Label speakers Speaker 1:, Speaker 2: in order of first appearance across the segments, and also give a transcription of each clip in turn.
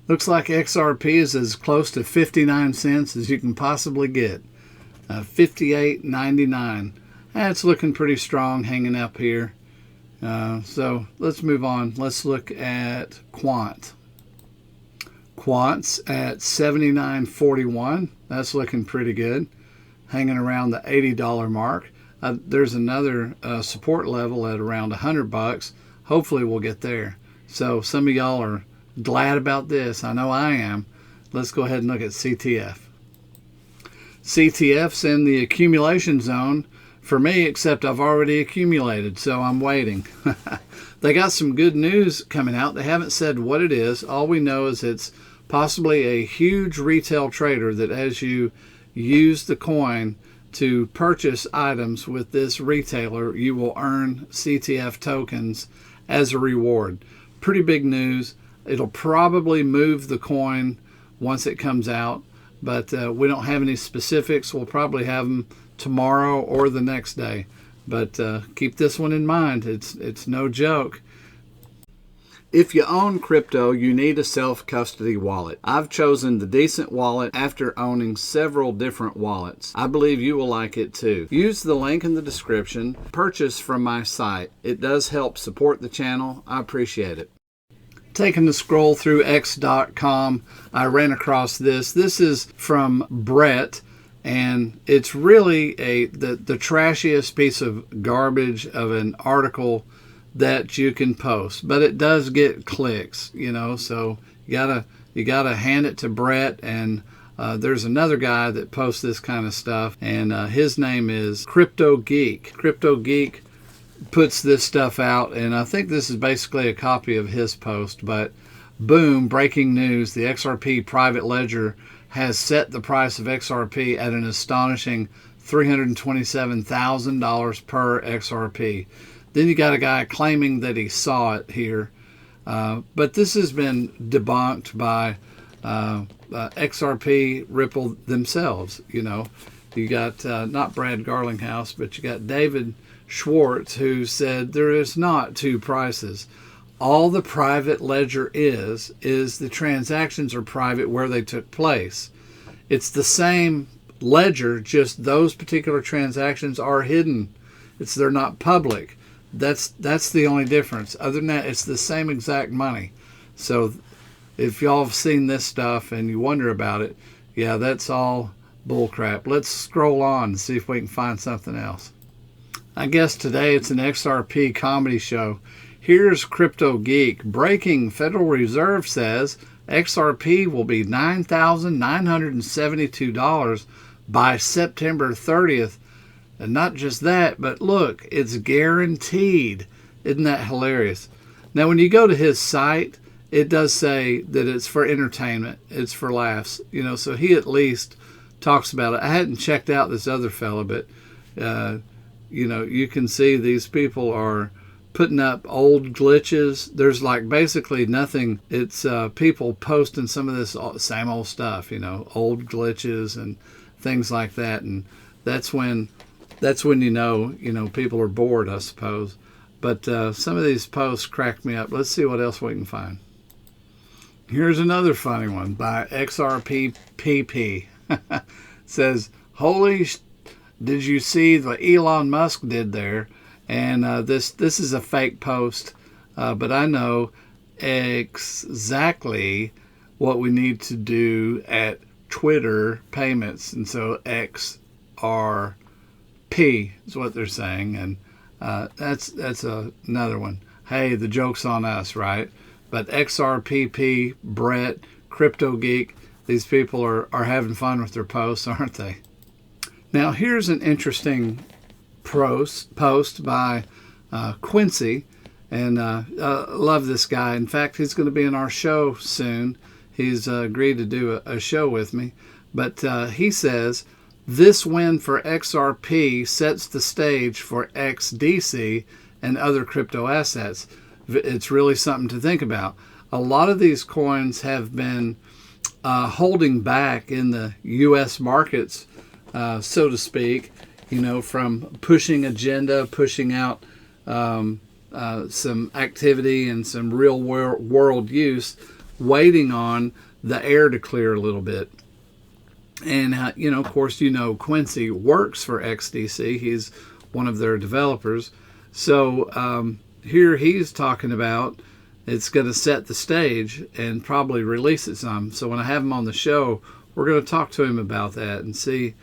Speaker 1: Looks like XRP is as close to 59 cents as you can possibly get. 58.99. That's looking pretty strong, hanging up here. So let's move on. Let's look at Quant. Quant's at 79.41. That's looking pretty good, hanging around the $80 mark. There's another support level at around $100. Hopefully we'll get there. So some of y'all are glad about this. I know I am. Let's go ahead and look at CTF. CTF's in the accumulation zone for me, except I've already accumulated, so I'm waiting. They got some good news coming out. They haven't said what it is. All we know is it's possibly a huge retail trader that as you use the coin to purchase items with this retailer, you will earn CTF tokens as a reward. Pretty big news. It'll probably move the coin once it comes out, but we don't have any specifics. We'll probably have them tomorrow or the next day. But keep this one in mind. It's no joke. If you own crypto, you need a self-custody wallet. I've chosen the Decent wallet after owning several different wallets. I believe you will like it too. Use the link in the description. Purchase from my site. It does help support the channel. I appreciate it. Taking the scroll through x.com, I ran across this. This is from Brett, and it's really the trashiest piece of garbage of an article that you can post, but it does get clicks, you know, so you gotta hand it to Brett. And there's another guy that posts this kind of stuff, and his name is Crypto Geek. Crypto Geek puts this stuff out, and I think this is basically a copy of his post. But boom, breaking news: the XRP private ledger has set the price of XRP at an astonishing $327,000 per XRP. Then you got a guy claiming that he saw it here. But this has been debunked by XRP Ripple themselves. You know, you got not Brad Garlinghouse, but you got David Schwartz, who said there is not two prices. All the private ledger is the transactions are private where they took place. It's the same ledger, just those particular transactions are hidden. They're not public. That's the only difference. Other than that, it's the same exact money. So if y'all have seen this stuff and you wonder about it, yeah, that's all bullcrap. Let's scroll on and see if we can find something else. I guess today it's an XRP comedy show. Here's Crypto Geek. Breaking: Federal Reserve says XRP will be $9,972 by September 30th. And not just that, but look, it's guaranteed. Isn't that hilarious? Now, when you go to his site, it does say that it's for entertainment. It's for laughs. You know, so he at least talks about it. I hadn't checked out this other fella, but, you know, you can see these people are putting up old glitches. There's like basically nothing. It's people posting some of this same old stuff, you know, old glitches and things like that. And that's when you know people are bored, I suppose. But some of these posts cracked me up. Let's see what else we can find. Here's another funny one by XRPPP. Says, did you see what Elon Musk did there? And this is a fake post, but I know exactly what we need to do at Twitter payments. And so XRP is what they're saying, and that's another one. Hey, the joke's on us, right? But XRPP, Brett, Crypto Geek, these people are having fun with their posts, aren't they? Now here's an interesting post by Quincy, and love this guy. In fact, he's going to be in our show soon. He's agreed to do a show with me, but he says, this win for XRP sets the stage for XDC and other crypto assets. It's really something to think about. A lot of these coins have been holding back in the U.S. markets, so to speak, you know, from pushing agenda, pushing out some activity and some real world use. waiting on the air to clear a little bit. And, of course, Quincy works for XDC. He's one of their developers. So here he's talking about it's going to set the stage and probably release it some. So when I have him on the show, we're going to talk to him about that and see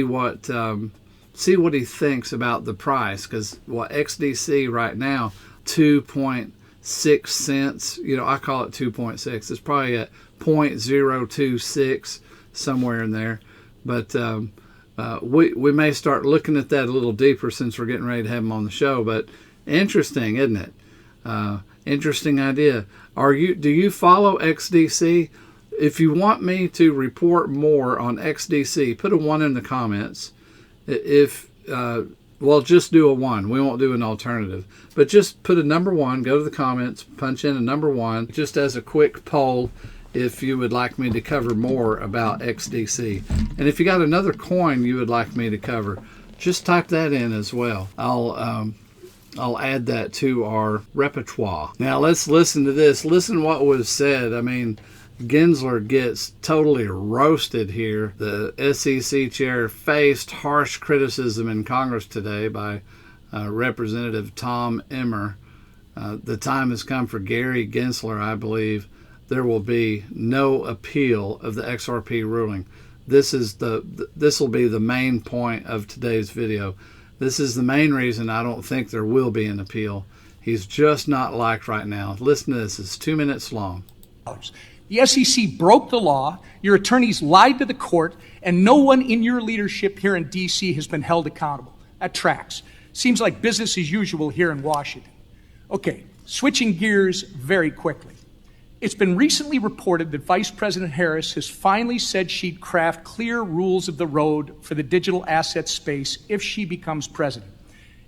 Speaker 1: what he thinks about the price. Because XDC right now, 2.6 cents. I call it 2.6. It's probably at 0.026, somewhere in there. But we may start looking at that a little deeper since we're getting ready to have him on the show. But interesting, isn't it? Interesting idea. Do you follow XDC? If you want me to report more on XDC, put a 1 in the comments. Just do a 1. We won't do an alternative. But just put a number 1, go to the comments, punch in a number 1, just as a quick poll if you would like me to cover more about XDC. And if you got another coin you would like me to cover, just type that in as well. I'll add that to our repertoire. Now let's listen to this. Listen to what was said. I mean, Gensler gets totally roasted here. The SEC chair faced harsh criticism in Congress today by Representative Tom Emmer. The time has come for Gary Gensler, I believe. There will be no appeal of the XRP ruling. This will be the main point of today's video. This is the main reason I don't think there will be an appeal. He's just not liked right now. Listen to this. It's 2 minutes long.
Speaker 2: The SEC broke the law, your attorneys lied to the court, and no one in your leadership here in D.C. has been held accountable. That tracks. Seems like business as usual here in Washington. Okay, switching gears very quickly. It's been recently reported that Vice President Harris has finally said she'd craft clear rules of the road for the digital asset space if she becomes president.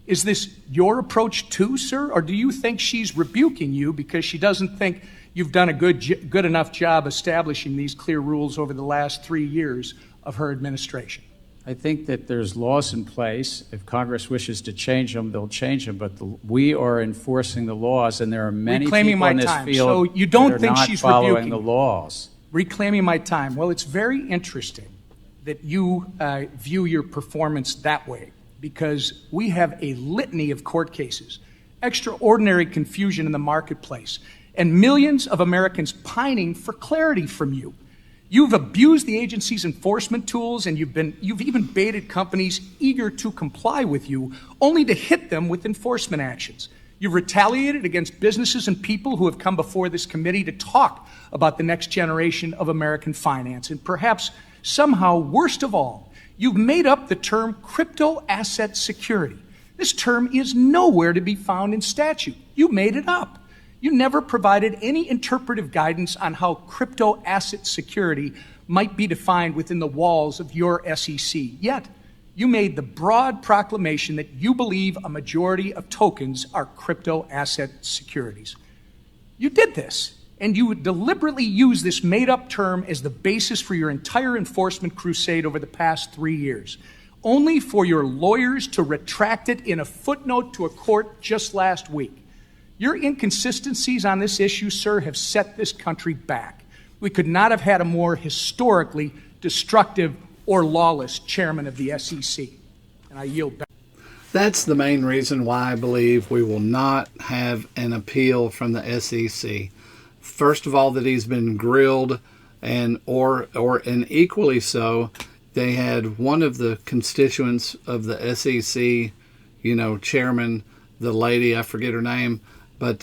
Speaker 2: Is this your approach too, sir, or do you think she's rebuking you because she doesn't think you've done a good enough job establishing these clear rules over the last 3 years of her administration?
Speaker 3: I think that there's laws in place. If Congress wishes to change them, they'll change them. But we are enforcing the laws, and there are many people in this field
Speaker 2: so you don't
Speaker 3: that are
Speaker 2: think
Speaker 3: not
Speaker 2: she's
Speaker 3: following
Speaker 2: rebuking
Speaker 3: the laws.
Speaker 2: Reclaiming my time. Well, it's very interesting that you view your performance that way, because we have a litany of court cases, extraordinary confusion in the marketplace, and millions of Americans pining for clarity from you. You've abused the agency's enforcement tools, and you've even baited companies eager to comply with you, only to hit them with enforcement actions. You've retaliated against businesses and people who have come before this committee to talk about the next generation of American finance. And perhaps somehow, worst of all, you've made up the term crypto asset security. This term is nowhere to be found in statute. You made it up. You never provided any interpretive guidance on how crypto asset security might be defined within the walls of your SEC. Yet, you made the broad proclamation that you believe a majority of tokens are crypto asset securities. You did this, and you deliberately used this made-up term as the basis for your entire enforcement crusade over the past 3 years, only for your lawyers to retract it in a footnote to a court just last week. Your inconsistencies on this issue, sir, have set this country back. We could not have had a more historically destructive or lawless chairman of the SEC. And I yield back.
Speaker 1: That's the main reason why I believe we will not have an appeal from the SEC. First of all, that he's been grilled, and equally so, they had one of the constituents of the SEC, chairman, the lady, I forget her name, but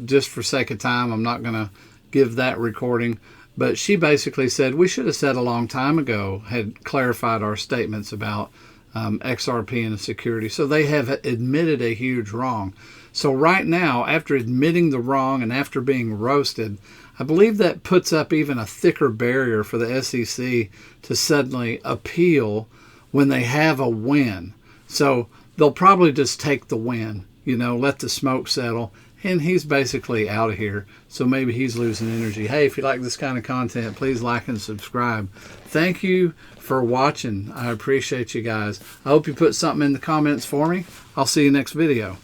Speaker 1: just for sake of time, I'm not going to give that recording. But she basically said we should have said a long time ago, had clarified our statements about XRP and the security. So they have admitted a huge wrong. So right now, after admitting the wrong and after being roasted, I believe that puts up even a thicker barrier for the SEC to suddenly appeal when they have a win. So they'll probably just take the win, let the smoke settle. And he's basically out of here, so maybe he's losing energy. Hey, if you like this kind of content, please like and subscribe. Thank you for watching. I appreciate you guys. I hope you put something in the comments for me. I'll see you next video.